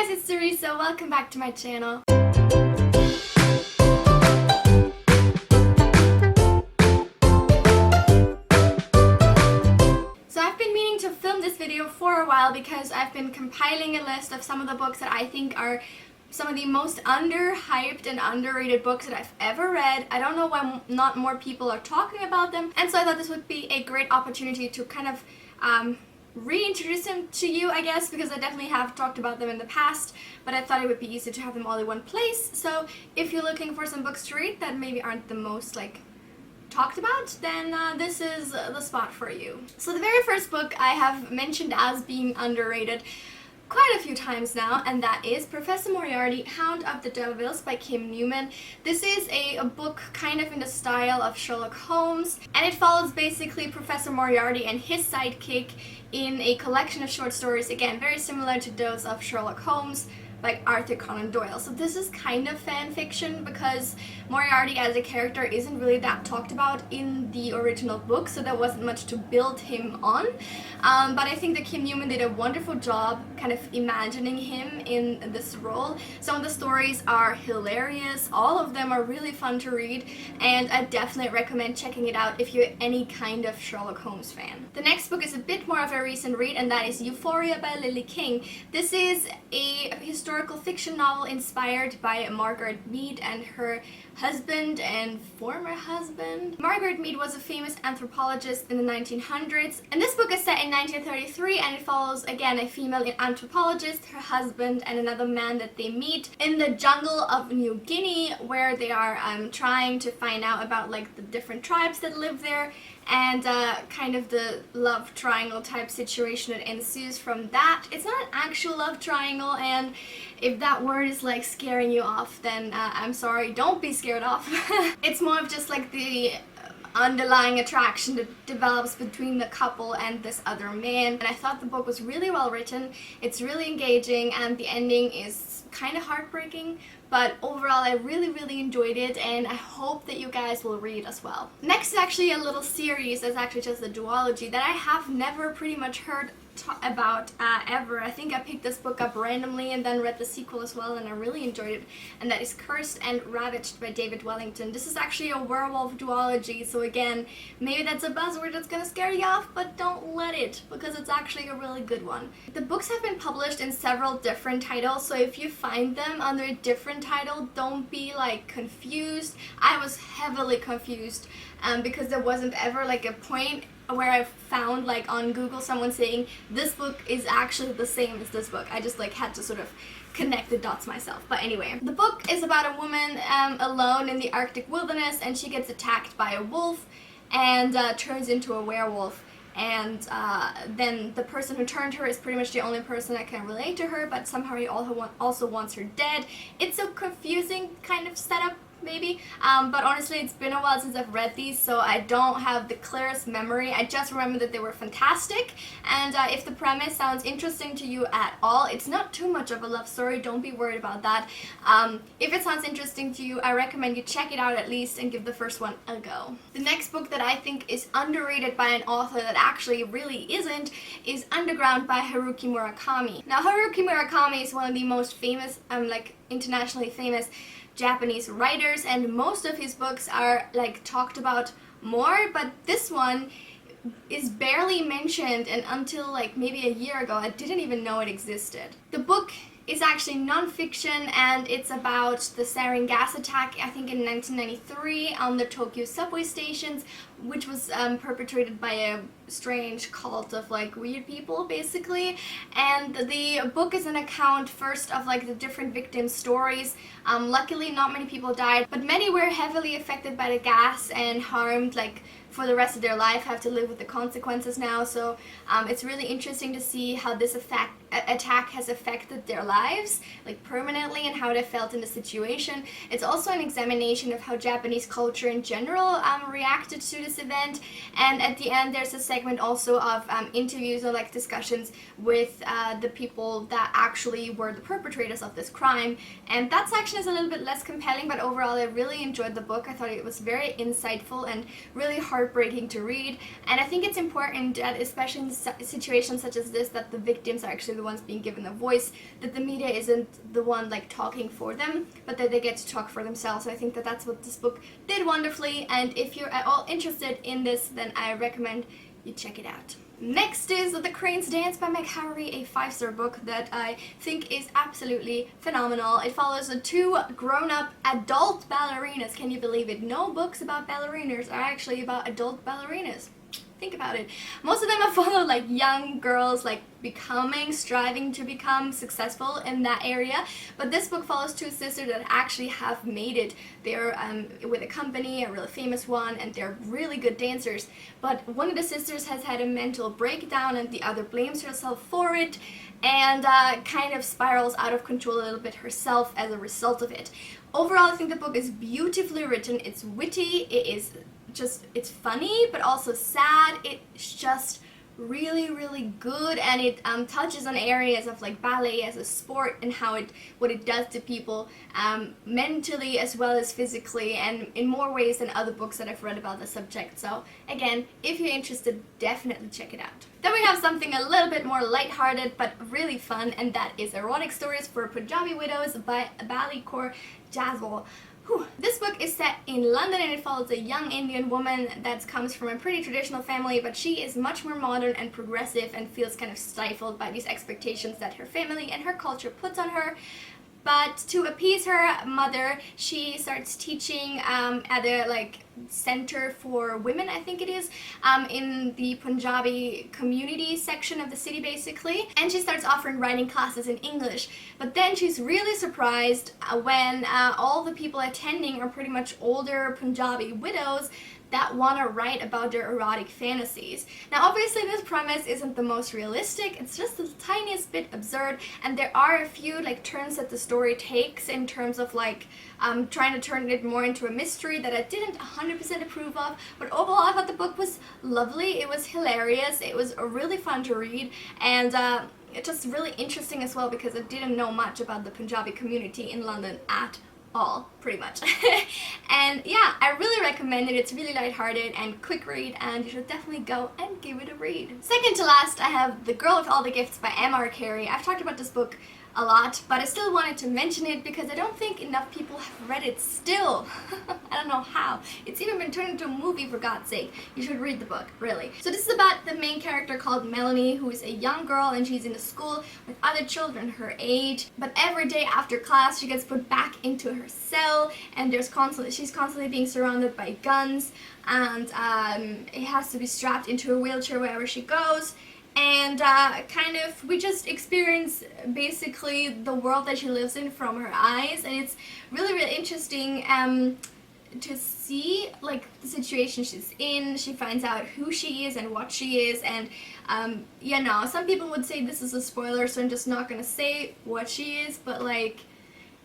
guys, it's Teresa. Welcome back to my channel. So I've been meaning to film this video for a while because I've been compiling a list of some of the books that I think are some of the most underhyped and underrated books that I've ever read. I don't know why not more people are talking about them, and so I thought this would be a great opportunity to kind of reintroduce them to you, I guess, because I definitely have talked about them in the past, but I thought it would be easy to have them all in one place. So if you're looking for some books to read that maybe aren't the most talked about, then this is the spot for you. So the very first book I have mentioned as being underrated quite a few times now, and that is Professor Moriarty, Hound of the D'Urbervilles by Kim Newman. This is a book kind of in the style of Sherlock Holmes, and it follows basically Professor Moriarty and his sidekick in a collection of short stories, again very similar to those of Sherlock Holmes by Arthur Conan Doyle. So this is kind of fan fiction because Moriarty as a character isn't really that talked about in the original book, so there wasn't much to build him on. But I think that Kim Newman did a wonderful job kind of imagining him in this role. Some of the stories are hilarious, all of them are really fun to read, and I definitely recommend checking it out if you're any kind of Sherlock Holmes fan. The next book is a bit more of a recent read, and that is Euphoria by Lily King. This is a historical fiction novel inspired by Margaret Mead and her husband and former husband. Margaret Mead was a famous anthropologist in the 1900s, and this book is set in 1933, and it follows again a female anthropologist, her husband, and another man that they meet in the jungle of New Guinea, where they are trying to find out about the different tribes that live there, and kind of the love triangle type situation that ensues from that. It's not an actual love triangle, and if that word is scaring you off, then I'm sorry, don't be scared off. It's more of just the underlying attraction that develops between the couple and this other man. And I thought the book was really well written, it's really engaging, and the ending is kind of heartbreaking, but overall I really enjoyed it, and I hope that you guys will read as well. Next is actually a little series that's actually just a duology that I have never pretty much heard about ever. I think I picked this book up randomly and then read the sequel as well, and I really enjoyed it, and that is Cursed and Ravaged by David Wellington. This is actually a werewolf duology, so again, maybe that's a buzzword that's gonna scare you off, but don't let it, because it's actually a really good one. The books have been published in several different titles, so if you find them under a different title, don't be confused. I was heavily confused because there wasn't ever a point where I found on Google someone saying this book is actually the same as this book. I just had to sort of connect the dots myself. But anyway, the book is about a woman alone in the Arctic wilderness, and she gets attacked by a wolf and turns into a werewolf. And then the person who turned her is pretty much the only person that can relate to her, but somehow he also wants her dead. It's a confusing kind of setup, maybe, but honestly it's been a while since I've read these, so I don't have the clearest memory. I just remember that they were fantastic, and if the premise sounds interesting to you at all, it's not too much of a love story, don't be worried about that. If it sounds interesting to you, I recommend you check it out at least and give the first one a go. The next book that I think is underrated by an author that actually really isn't is Underground by Haruki Murakami. Now Haruki Murakami is one of the most famous, internationally famous Japanese writers, and most of his books are talked about more, but this one is barely mentioned, and until maybe a year ago I didn't even know it existed. The book is actually non-fiction, and it's about the sarin gas attack, I think in 1993, on the Tokyo subway stations, which was perpetrated by a strange cult of weird people basically. And the book is an account first of the different victims' stories. Luckily not many people died, but many were heavily affected by the gas and harmed for the rest of their life, have to live with the consequences now. So it's really interesting to see how this attack has affected their lives permanently, and how they felt in the situation. It's also an examination of how Japanese culture in general reacted to the this event. And at the end there's a segment also of interviews or like discussions with the people that actually were the perpetrators of this crime. And that section is a little bit less compelling, but overall I really enjoyed the book. I thought it was very insightful and really heartbreaking to read. And I think it's important that, especially in situations such as this, that the victims are actually the ones being given a voice, that the media isn't the one like talking for them, but that they get to talk for themselves. So I think that that's what this book did wonderfully, and if you're at all interested in this, then I recommend you check it out. Next is The Crane's Dance by Meg Howry, a 5-star book that I think is absolutely phenomenal. It follows two grown-up adult ballerinas. Can you believe it? No books about ballerinas are actually about adult ballerinas. Think about it. Most of them have followed like young girls like striving to become successful in that area, but this book follows two sisters that actually have made it. They're with a company, a really famous one, and they're really good dancers, but one of the sisters has had a mental breakdown and the other blames herself for it, and kind of spirals out of control a little bit herself as a result of it. Overall, I think the book is beautifully written. It's witty, it's funny, but also sad. It's just really good, and it touches on areas of like ballet as a sport and what it does to people mentally as well as physically, and in more ways than other books that I've read about the subject. So again, if you're interested, definitely check it out. Then we have something a little bit more lighthearted but really fun, and that is Erotic Stories for Punjabi Widows by Bali Kaur Jaswal. This book is set in London, and it follows a young Indian woman that comes from a pretty traditional family, but she is much more modern and progressive and feels kind of stifled by these expectations that her family and her culture puts on her. But to appease her mother, she starts teaching at a center for women, I think it is, in the Punjabi community section of the city basically, and she starts offering writing classes in English. But then she's really surprised when all the people attending are pretty much older Punjabi widows that want to write about their erotic fantasies. Now obviously this premise isn't the most realistic, it's just the tiniest bit absurd, and there are a few turns that the story takes in terms of trying to turn it more into a mystery that I didn't 100% approve of, but overall I thought the book was lovely, it was hilarious, it was really fun to read, and it's just really interesting as well because I didn't know much about the Punjabi community in London at all, pretty much. And yeah, I really recommend it. It's really lighthearted and quick read, and you should definitely go and give it a read. Second to last, I have The Girl with All the Gifts by M.R. Carey. I've talked about this book a lot, but I still wanted to mention it because I don't think enough people have read it still. I don't know how. It's even been turned into a movie, for God's sake. You should read the book, really. So this is about the main character called Melanie, who is a young girl, and she's in a school with other children her age, but every day after class she gets put back into her cell, and she's constantly being surrounded by guns, and it has to be strapped into a wheelchair wherever she goes. And we just experience basically the world that she lives in from her eyes, and it's really interesting to see the situation she's in. She finds out who she is and what she is, and some people would say this is a spoiler, so I'm just not gonna say what she is, but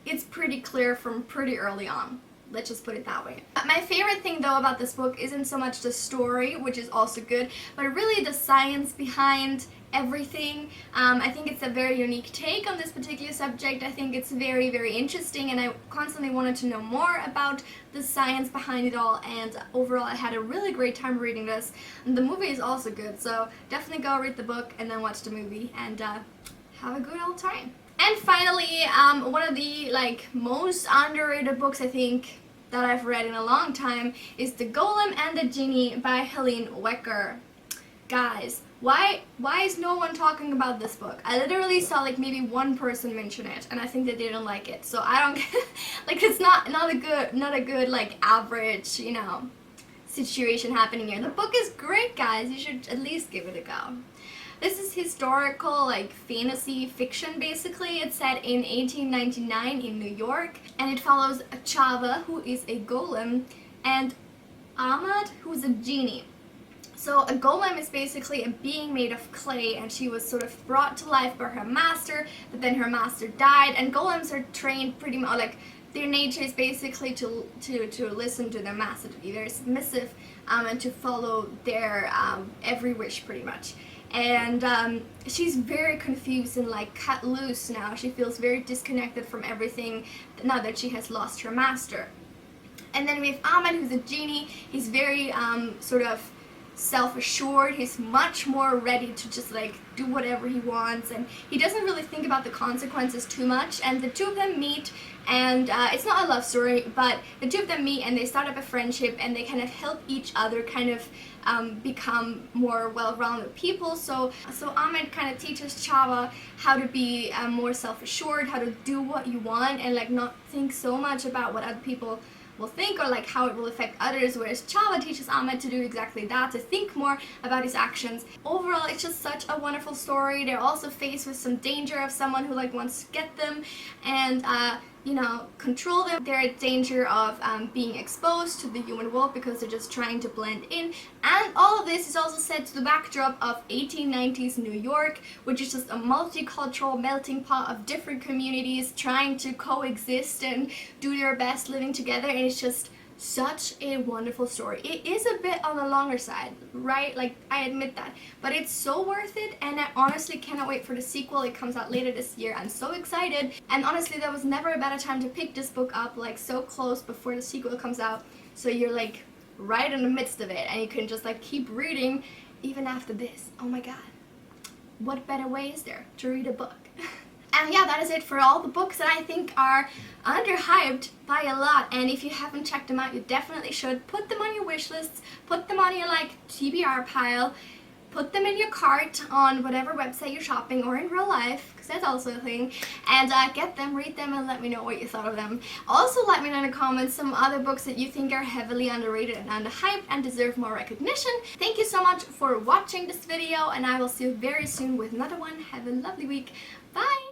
it's pretty clear from pretty early on. Let's just put it that way. My favorite thing though about this book isn't so much the story, which is also good, but really the science behind everything. I think it's a very unique take on this particular subject. I think it's very interesting, and I constantly wanted to know more about the science behind it all, and overall I had a really great time reading this. And the movie is also good, so definitely go read the book and then watch the movie and have a good old time. And finally, one of the most underrated books I think that I've read in a long time is The Golem and the Jinni by Helene Wecker. Guys, why is no one talking about this book? I literally saw maybe one person mention it, and I think they didn't like it. So I don't it's not a good average, situation happening here. The book is great, guys. You should at least give it a go. This is historical, fantasy fiction, basically. It's set in 1899 in New York, and it follows Chava, who is a golem, and Ahmad, who's a genie. So a golem is basically a being made of clay, and she was sort of brought to life by her master, but then her master died, and golems are trained pretty much, their nature is basically to listen to their master, to be very submissive, and to follow their every wish pretty much. And she's very confused and like cut loose now. She feels very disconnected from everything now that she has lost her master. And then we have Ahmed, who's a Jinni. He's very sort of self-assured. He's much more ready to just like do whatever he wants, and he doesn't really think about the consequences too much. And the two of them meet, and it's not a love story, but the two of them meet and they start up a friendship, and they kind of help each other kind of become more well-rounded people. So Ahmed kind of teaches Chava how to be more self-assured, how to do what you want and like not think so much about what other people will think or like how it will affect others, whereas Chava teaches Ahmed to do exactly that, to think more about his actions. Overall, it's just such a wonderful story. They're also faced with some danger of someone who like wants to get them and you know, control them. They're in danger of being exposed to the human world because they're just trying to blend in. And all of this is also set to the backdrop of 1890s New York, which is just a multicultural melting pot of different communities trying to coexist and do their best living together. And it's just such a wonderful story. It is a bit on the longer side, right? Like, I admit that. But it's so worth it, and I honestly cannot wait for the sequel. It comes out later this year. I'm so excited. And honestly, there was never a better time to pick this book up, like so close before the sequel comes out. So you're like right in the midst of it, and you can just like keep reading even after this. Oh my god. What better way is there to read a book? And yeah, that is it for all the books that I think are underhyped by a lot. And if you haven't checked them out, you definitely should. Put them on your wish lists, put them on your like TBR pile, put them in your cart on whatever website you're shopping or in real life, because that's also a thing, and get them, read them, and let me know what you thought of them. Also let me know in the comments some other books that you think are heavily underrated and underhyped and deserve more recognition. Thank you so much for watching this video, and I will see you very soon with another one. Have a lovely week. Bye!